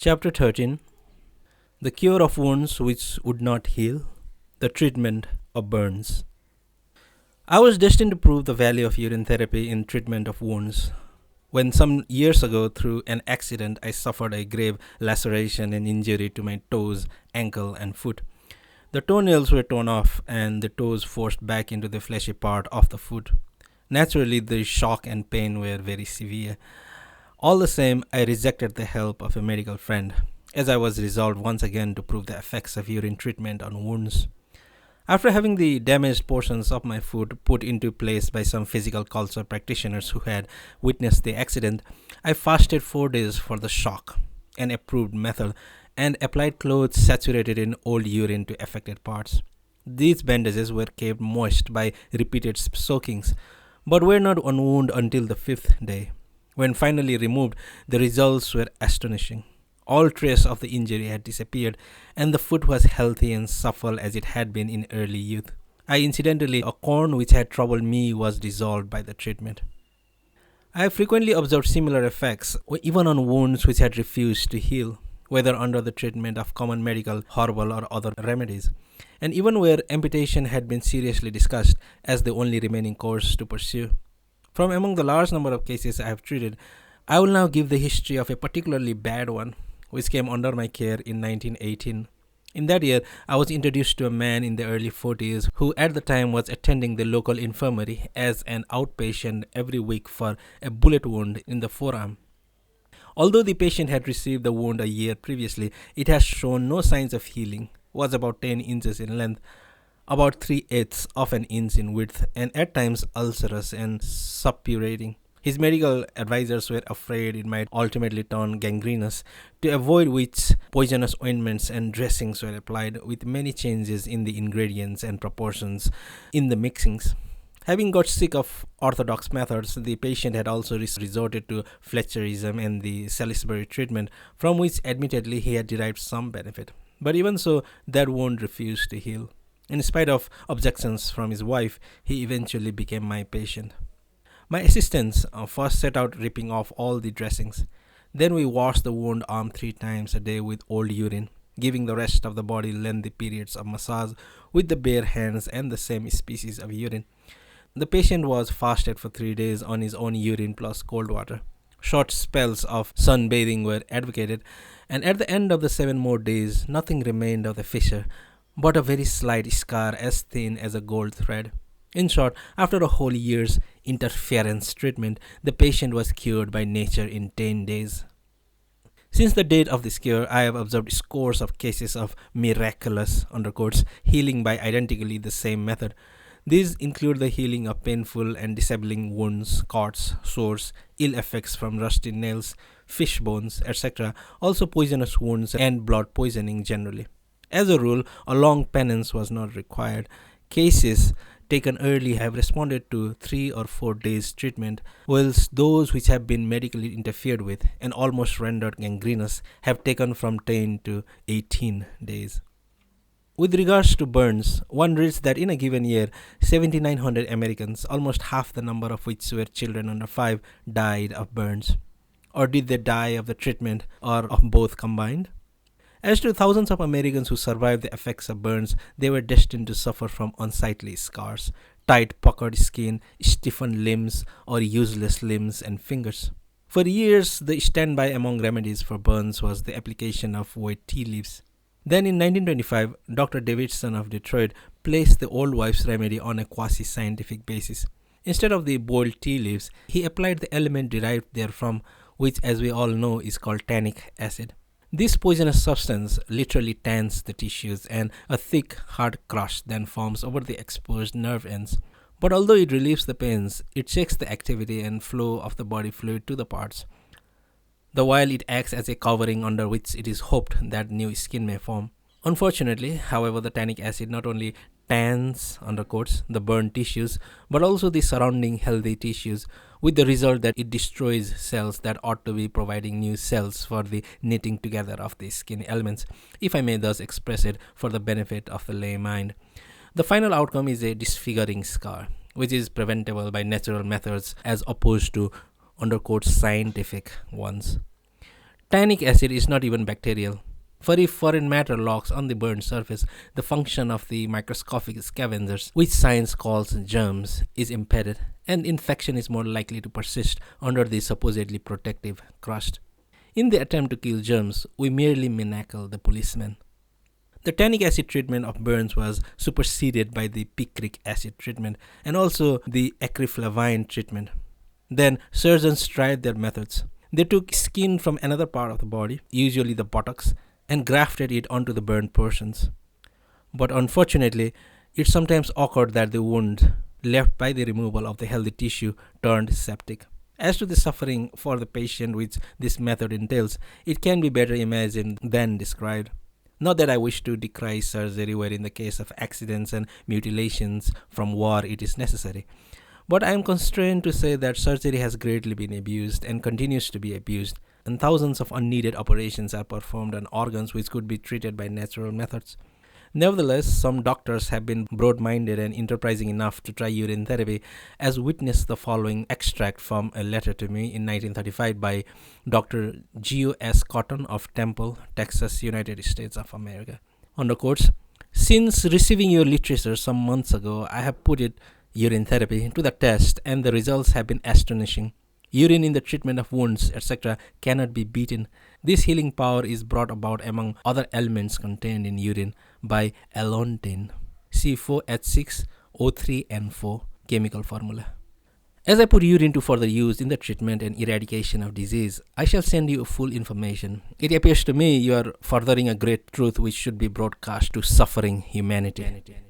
Chapter 13. The cure of wounds which would not heal, the treatment of burns. I was destined to prove the value of urine therapy in treatment of wounds. When some years ago, through an accident, I suffered a grave laceration and injury to my toes, ankle, and foot. The toenails were torn off and the toes forced back into the fleshy part of the foot. Naturally, the shock and pain were very severe. All the same, I rejected the help of a medical friend, as I was resolved once again to prove the effects of urine treatment on wounds. After having the damaged portions of my foot put into place by some physical culture practitioners who had witnessed the accident, I fasted 4 days for the shock, an approved method, and applied clothes saturated in old urine to affected parts. These bandages were kept moist by repeated soakings, but were not unwound until the 5th day. When finally removed, the results were astonishing. All trace of the injury had disappeared, and the foot was healthy and supple as it had been in early youth. Incidentally, a corn which had troubled me was dissolved by the treatment. I have frequently observed similar effects, even on wounds which had refused to heal, whether under the treatment of common medical, herbal, or other remedies, and even where amputation had been seriously discussed as the only remaining course to pursue. From among the large number of cases I have treated, I will now give the history of a particularly bad one, which came under my care in 1918. In that year, I was introduced to a man in the early 40s who at the time was attending the local infirmary as an outpatient every week for a bullet wound in the forearm. Although the patient had received the wound a year previously, it has shown no signs of healing, was about 10 inches in length, about 3/8 of an inch in width, and at times ulcerous and suppurating. His medical advisors were afraid it might ultimately turn gangrenous, to avoid which poisonous ointments and dressings were applied, with many changes in the ingredients and proportions in the mixings. Having got sick of orthodox methods, the patient had also resorted to Fletcherism and the Salisbury treatment, from which admittedly he had derived some benefit. But even so, that wound refused to heal. In spite of objections from his wife, he eventually became my patient. My assistants first set out ripping off all the dressings. Then we washed the wound arm 3 times a day with old urine, giving the rest of the body lengthy periods of massage with the bare hands and the same species of urine. The patient was fasted for 3 days on his own urine plus cold water. Short spells of sunbathing were advocated, and at the end of the 7 more days, nothing remained of the fissure, but a very slight scar as thin as a gold thread. In short, after a whole year's interference treatment, the patient was cured by nature in 10 days. Since the date of this cure, I have observed scores of cases of miraculous healing by identically the same method. These include the healing of painful and disabling wounds, cuts, sores, ill effects from rusty nails, fish bones, etc., also poisonous wounds and blood poisoning generally. As a rule, a long penance was not required. Cases taken early have responded to 3 or 4 days treatment, whilst those which have been medically interfered with and almost rendered gangrenous have taken from 10 to 18 days. With regards to burns, one reads that in a given year, 7,900 Americans, almost half the number of which were children under 5, died of burns. Or did they die of the treatment or of both combined? As to thousands of Americans who survived the effects of burns, they were destined to suffer from unsightly scars, tight puckered skin, stiffened limbs, or useless limbs and fingers. For years, the standby among remedies for burns was the application of white tea leaves. Then in 1925, Dr. Davidson of Detroit placed the old wife's remedy on a quasi-scientific basis. Instead of the boiled tea leaves, he applied the element derived therefrom, which as we all know is called tannic acid. This poisonous substance literally tans the tissues, and a thick, hard crust then forms over the exposed nerve ends. But although it relieves the pains, it checks the activity and flow of the body fluid to the parts, the while it acts as a covering under which it is hoped that new skin may form. Unfortunately, however, the tannic acid not only tans the burned tissues, but also the surrounding healthy tissues, with the result that it destroys cells that ought to be providing new cells for the knitting together of the skin elements, if I may thus express it for the benefit of the lay mind. The final outcome is a disfiguring scar, which is preventable by natural methods as opposed to scientific ones. Tannic acid is not even bacterial. For if foreign matter locks on the burned surface, the function of the microscopic scavengers, which science calls germs, is impeded, and infection is more likely to persist under the supposedly protective crust. In the attempt to kill germs, we merely manacle the policeman. The tannic acid treatment of burns was superseded by the picric acid treatment and also the acriflavine treatment. Then surgeons tried their methods. They took skin from another part of the body, usually the buttocks, and grafted it onto the burned portions. But unfortunately, it sometimes occurred that the wound left by the removal of the healthy tissue turned septic. As to the suffering for the patient which this method entails, it can be better imagined than described. Not that I wish to decry surgery where in the case of accidents and mutilations from war it is necessary. But I am constrained to say that surgery has greatly been abused and continues to be abused, and thousands of unneeded operations are performed on organs which could be treated by natural methods. Nevertheless, some doctors have been broad-minded and enterprising enough to try urine therapy, as witnessed the following extract from a letter to me in 1935 by Dr. Geo S. Cotton of Temple, Texas, United States of America. On the quotes, "Since receiving your literature some months ago, I have put urine therapy to the test, and the results have been astonishing. Urine in the treatment of wounds, etc., cannot be beaten. This healing power is brought about, among other elements contained in urine, by allontane, C4H6O3N4 chemical formula. As I put urine to further use in the treatment and eradication of disease, I shall send you full information. It appears to me you are furthering a great truth which should be broadcast to suffering humanity."